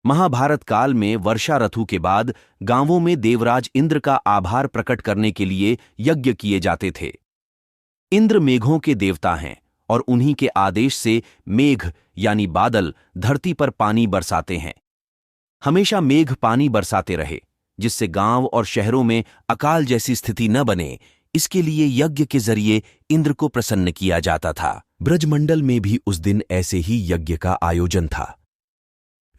महाभारत काल में वर्षा ऋतु के बाद गांवों में देवराज इंद्र का आभार प्रकट करने के लिए यज्ञ किए जाते थे। इंद्र मेघों के देवता हैं और उन्हीं के आदेश से मेघ यानी बादल धरती पर पानी बरसाते हैं। हमेशा मेघ पानी बरसाते रहे, जिससे गांव और शहरों में अकाल जैसी स्थिति न बने, इसके लिए यज्ञ के जरिए इंद्र को प्रसन्न किया जाता था। ब्रजमंडल में भी उस दिन ऐसे ही यज्ञ का आयोजन था।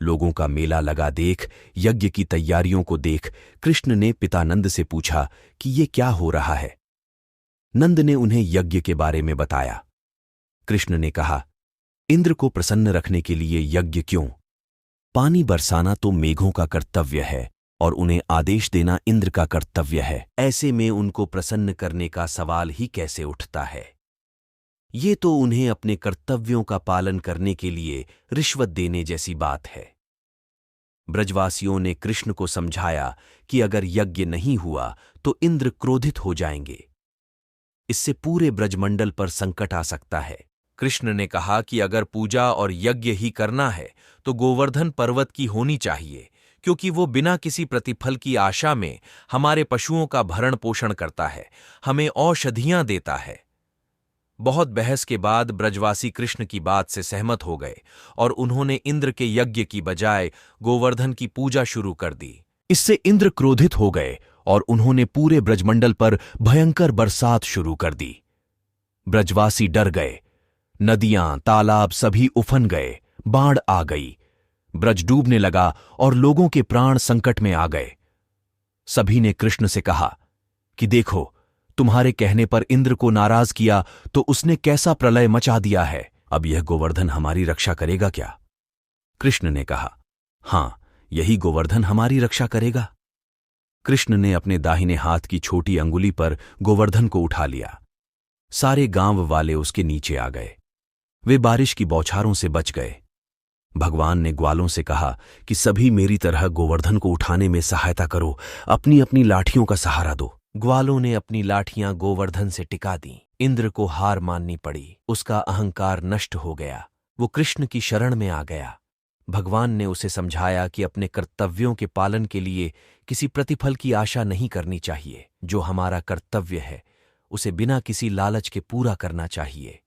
लोगों का मेला लगा देख, यज्ञ की तैयारियों को देख कृष्ण ने पिता नंद से पूछा कि ये क्या हो रहा है। नंद ने उन्हें यज्ञ के बारे में बताया। कृष्ण ने कहा, इंद्र को प्रसन्न रखने के लिए यज्ञ क्यों? पानी बरसाना तो मेघों का कर्तव्य है और उन्हें आदेश देना इंद्र का कर्तव्य है। ऐसे में उनको प्रसन्न करने का सवाल ही कैसे उठता है? ये तो उन्हें अपने कर्तव्यों का पालन करने के लिए रिश्वत देने जैसी बात है। ब्रजवासियों ने कृष्ण को समझाया कि अगर यज्ञ नहीं हुआ तो इंद्र क्रोधित हो जाएंगे। इससे पूरे ब्रजमंडल पर संकट आ सकता है। कृष्ण ने कहा कि अगर पूजा और यज्ञ ही करना है तो गोवर्धन पर्वत की होनी चाहिए, क्योंकि वो बिना किसी प्रतिफल की आशा में हमारे पशुओं का भरण पोषण करता है, हमें औषधियां देता है। बहुत बहस के बाद ब्रजवासी कृष्ण की बात से सहमत हो गए और उन्होंने इंद्र के यज्ञ की बजाय गोवर्धन की पूजा शुरू कर दी। इससे इंद्र क्रोधित हो गए और उन्होंने पूरे ब्रजमंडल पर भयंकर बरसात शुरू कर दी। ब्रजवासी डर गए, नदियां तालाब सभी उफन गए, बाढ़ आ गई, ब्रज डूबने लगा और लोगों के प्राण संकट में आ गए। सभी ने कृष्ण से कहा कि देखो, तुम्हारे कहने पर इंद्र को नाराज किया तो उसने कैसा प्रलय मचा दिया है। अब यह गोवर्धन हमारी रक्षा करेगा क्या? कृष्ण ने कहा, हां, यही गोवर्धन हमारी रक्षा करेगा। कृष्ण ने अपने दाहिने हाथ की छोटी अंगुली पर गोवर्धन को उठा लिया। सारे गांव वाले उसके नीचे आ गए। वे बारिश की बौछारों से बच गए। भगवान ने ग्वालों से कहा कि सभी मेरी तरह गोवर्धन को उठाने में सहायता करो, अपनी अपनी लाठियों का सहारा दो। ग्वालों ने अपनी लाठियां गोवर्धन से टिका दी। इंद्र को हार माननी पड़ी। उसका अहंकार नष्ट हो गया। वो कृष्ण की शरण में आ गया। भगवान ने उसे समझाया कि अपने कर्तव्यों के पालन के लिए किसी प्रतिफल की आशा नहीं करनी चाहिए। जो हमारा कर्तव्य है उसे बिना किसी लालच के पूरा करना चाहिए।